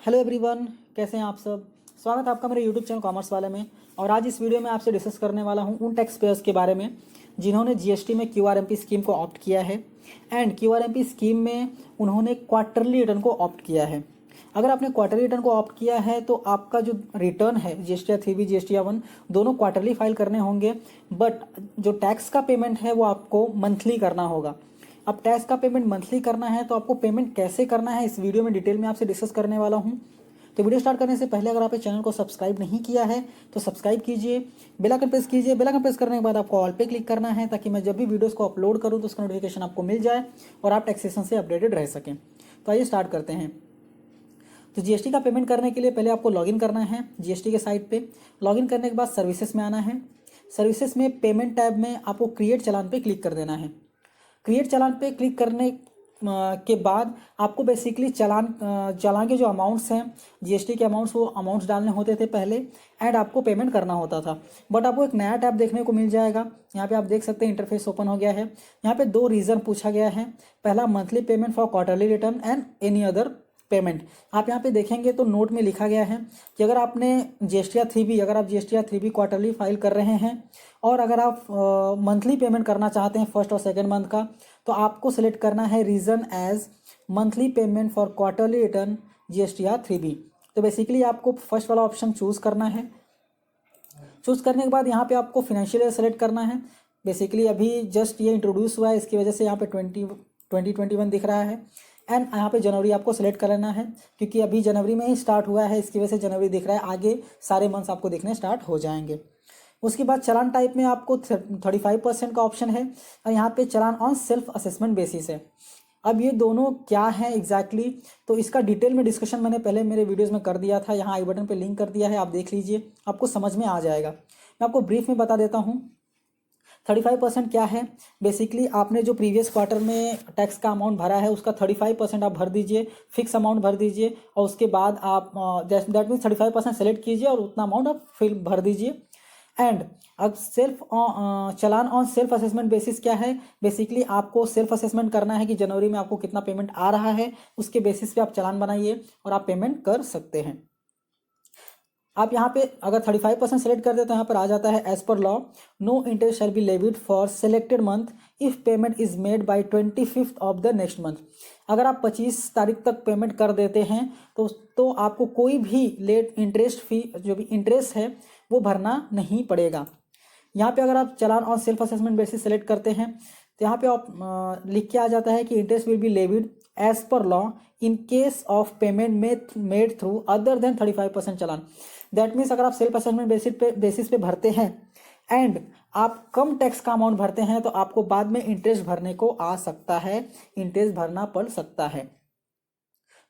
Hello everyone, कैसे हैं आप सब। स्वागत है आपका मेरे यूट्यूब चैनल कॉमर्स वाले में। और आज इस वीडियो में आपसे डिस्कस करने वाला हूं उन टैक्स पेयर्स के बारे में जिन्होंने जीएसटी में क्यूआरएमपी स्कीम को ऑप्ट किया है एंड क्यूआरएमपी स्कीम में उन्होंने क्वार्टरली रिटर्न को ऑप्ट किया है। अगर आपने क्वार्टरली रिटर्न को ऑप्ट किया है तो आपका जो रिटर्न है जीएसटी 3B जीएसटी 1 दोनों क्वार्टरली फाइल करने होंगे, बट जो टैक्स का पेमेंट है वो आपको मंथली करना होगा। अब टैक्स का पेमेंट मंथली करना है तो आपको पेमेंट कैसे करना है इस वीडियो में डिटेल में आपसे डिस्कस करने वाला हूं। तो वीडियो स्टार्ट करने से पहले अगर आपने चैनल को सब्सक्राइब नहीं किया है तो सब्सक्राइब कीजिए, बेल आइकन प्रेस कीजिए। बेल आइकन प्रेस करने के बाद आपको ऑल पे क्लिक करना है ताकि मैं जब भी वीडियोस को अपलोड करूं तो उसका नोटिफिकेशन आपको मिल जाए और आप टैक्सेशन से अपडेटेड रह सकें। तो आइए स्टार्ट करते हैं। तो जीएसटी का पेमेंट करने के लिए पहले आपको लॉगिन करना है जीएसटी के साइट पे। लॉगिन करने के बाद सर्विसेज में आना है। सर्विसेज में पेमेंट टैब में आपको क्रिएट चालान पे क्लिक कर देना है। क्रिएट चालान पे क्लिक करने के बाद आपको बेसिकली चालान के जो अमाउंट्स हैं जीएसटी के अमाउंट्स वो अमाउंट्स डालने होते थे पहले एंड आपको पेमेंट करना होता था। बट आपको एक नया टैब देखने को मिल जाएगा। यहाँ पे आप देख सकते हैं इंटरफेस ओपन हो गया है। यहाँ पे दो रीज़न पूछा गया है। पहला monthly payment for quarterly return and any other payment. आप यहाँ पे देखेंगे तो नोट में लिखा गया है कि अगर आपने जीएसटी 3B अगर आप जीएसटी 3B क्वार्टरली फाइल कर रहे हैं और अगर आप मंथली पेमेंट करना चाहते हैं फर्स्ट और सेकंड मंथ का तो आपको सिलेक्ट करना है reason as monthly payment for quarterly return GST 3B। तो बेसिकली आपको फर्स्ट वाला ऑप्शन चूज़ करना है। चूज़ करने के बाद यहाँ पे आपको फिनेंशियल ईयर सेलेक्ट करना है। बेसिकली अभी जस्ट ये इंट्रोड्यूस हुआ है, इसकी वजह से यहाँ पे 2021 दिख रहा है एंड यहाँ पे जनवरी आपको सेलेक्ट कर लेना है क्योंकि अभी जनवरी में ही स्टार्ट हुआ है, इसकी वजह से जनवरी दिख रहा है। आगे सारे मंथ्स आपको दिखने स्टार्ट हो जाएंगे। उसके बाद चालान टाइप में आपको 35% का ऑप्शन है और यहाँ पे चालान ऑन सेल्फ असेसमेंट बेसिस है। अब ये दोनों क्या है एग्जैक्टली तो इसका डिटेल में डिस्कशन मैंने पहले मेरे वीडियोस में कर दिया था। यहाँ आई बटन पे लिंक कर दिया है, आप देख लीजिए, आपको समझ में आ जाएगा। मैं आपको ब्रीफ में बता देता हूँ 35% क्या है। बेसिकली आपने जो प्रीवियस क्वार्टर में टैक्स का अमाउंट भरा है उसका 35% आप भर दीजिए, फिक्स अमाउंट भर दीजिए और उसके बाद आप दैट मीन्स 35% सेलेक्ट कीजिए और उतना अमाउंट आप फिर भर दीजिए। एंड अब चालान ऑन सेल्फ असेसमेंट बेसिस क्या है। बेसिकली आपको सेल्फ असेसमेंट करना है कि जनवरी में आपको कितना पेमेंट आ रहा है, उसके बेसिस पे आप चालान बनाइए और आप पेमेंट कर सकते हैं। आप यहाँ पे अगर 35% सेलेक्ट कर दे तो यहाँ पर आ जाता है as per law no interest shall be levied for selected month if payment is made by 25th of the next month. अगर आप 25 तारीख तक पेमेंट कर देते हैं तो आपको कोई भी लेट इंटरेस्ट फी जो भी इंटरेस्ट है वो भरना नहीं पड़ेगा। यहाँ पे अगर आप चालान on self assessment basis select करते हैं तो यहाँ पे आप लिख के आ जाता है कि interest will be levied as per law in case of payment made through other than 35% challan. That means अगर आप सेल्फ असेसमेंट बेसिस पे भरते हैं एंड आप कम टैक्स का अमाउंट भरते हैं तो आपको बाद में इंटरेस्ट भरने को आ सकता है, इंटरेस्ट भरना पड़ सकता है।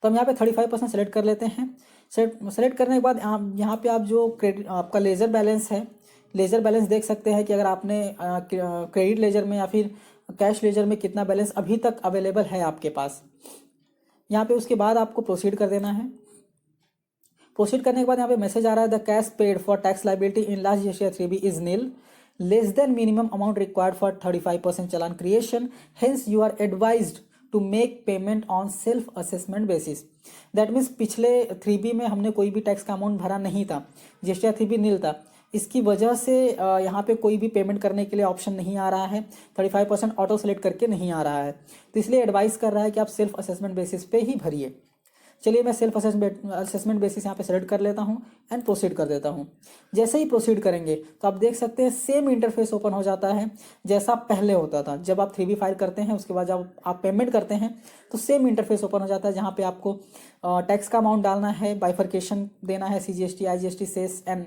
तो हम यहाँ पे 35% सेलेक्ट कर लेते हैं। सेलेक्ट करने के बाद यहाँ पे आप जो क्रेडिट आपका लेजर बैलेंस है, लेजर बैलेंस देख सकते हैं कि अगर आपने क्रेडिट लेजर में या फिर कैश लेजर में कितना बैलेंस अभी तक अवेलेबल है आपके पास। यहाँ पे उसके बाद आपको प्रोसीड कर देना है। प्रोसीड करने के बाद यहाँ पे मैसेज आ रहा है the cash paid for tax liability in last GST 3B is nil less than minimum amount required for 35% challan creation, hence you are advised to make payment on self assessment basis. That means पिछले 3B में हमने कोई भी tax का amount भरा नहीं था, GST 3B नील था, इसकी वजह से यहाँ पे कोई भी पेमेंट करने के लिए ऑप्शन नहीं आ रहा है, 35% ऑटो सेलेक्ट करके नहीं आ रहा है। तो इसलिए एडवाइस कर रहा है कि आप सेल्फ असेसमेंट बेसिस पे ही भरिए। चलिए मैं सेल्फ असेसमेंट बेसिस यहाँ पे सेलेक्ट कर लेता हूँ एंड प्रोसीड कर देता हूँ। जैसे ही प्रोसीड करेंगे तो आप देख सकते हैं सेम इंटरफेस ओपन हो जाता है जैसा पहले होता था। जब आप 3B फाइल करते हैं उसके बाद जब आप पेमेंट करते हैं तो सेम इंटरफेस ओपन हो जाता है जहाँ पे आपको टैक्स का अमाउंट डालना है, बाइफर्केशन देना है, CGST, IGST, cess and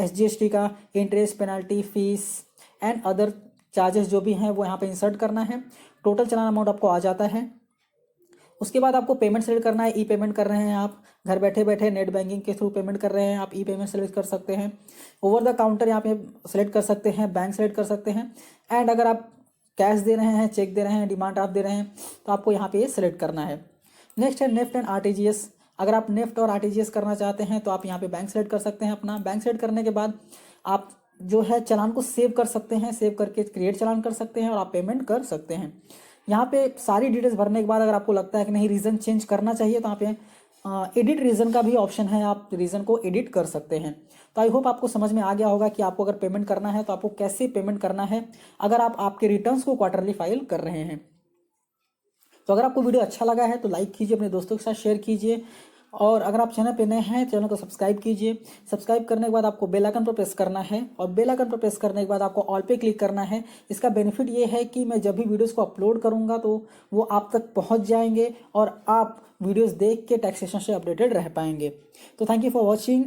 SGST का, interest, penalty, fees and other charges जो भी हैं वो यहाँ पे इंसर्ट करना है। टोटल चालान अमाउंट आपको आ जाता है। उसके बाद आपको पेमेंट सेलेक्ट करना है। ई पेमेंट कर रहे हैं आप, घर बैठे बैठे नेट बैंकिंग के थ्रू पेमेंट कर रहे हैं आप, ई पेमेंट सेलेक्ट कर सकते हैं। ओवर द काउंटर यहाँ पे सेलेक्ट कर सकते हैं, बैंक सेलेक्ट कर सकते हैं एंड अगर आप कैश दे रहे हैं, चेक दे रहे हैं, डिमांड ड्राफ्ट दे रहे हैं तो आपको यहाँ पे ये सेलेक्ट करना है। नेक्स्ट है नेफ्ट एंड RTGS। अगर आप नेफ्ट और RTGS करना चाहते हैं तो आप यहाँ पे बैंक सेलेक्ट कर सकते हैं अपना। बैंक सेलेक्ट करने के बाद आप जो है चालान को सेव कर सकते हैं, सेव करके क्रिएट चालान कर सकते हैं और आप पेमेंट कर सकते हैं। यहाँ पे सारी डिटेल्स भरने के बाद अगर आपको लगता है कि नहीं रीज़न चेंज करना चाहिए तो यहाँ पे एडिट रीजन का भी ऑप्शन है, आप रीजन को एडिट कर सकते हैं। तो आई होप आपको समझ में आ गया होगा कि आपको अगर पेमेंट करना है तो आपको कैसे पेमेंट करना है अगर आप आपके रिटर्न्स को क्वार्टरली फाइल कर रहे हैं। तो अगर आपको वीडियो अच्छा लगा है तो लाइक कीजिए, अपने दोस्तों के साथ शेयर कीजिए, और अगर आप चैनल पे नए हैं चैनल को सब्सक्राइब कीजिए। सब्सक्राइब करने के बाद आपको बेल आइकन पर प्रेस करना है, और बेल आइकन पर प्रेस करने के बाद आपको ऑल पे क्लिक करना है। इसका बेनिफिट ये है कि मैं जब भी वीडियोस को अपलोड करूंगा तो वो आप तक पहुंच जाएंगे और आप वीडियोस देख के टैक्सेशन से अपडेटेड रह पाएंगे। तो थैंक यू फॉर वॉचिंग।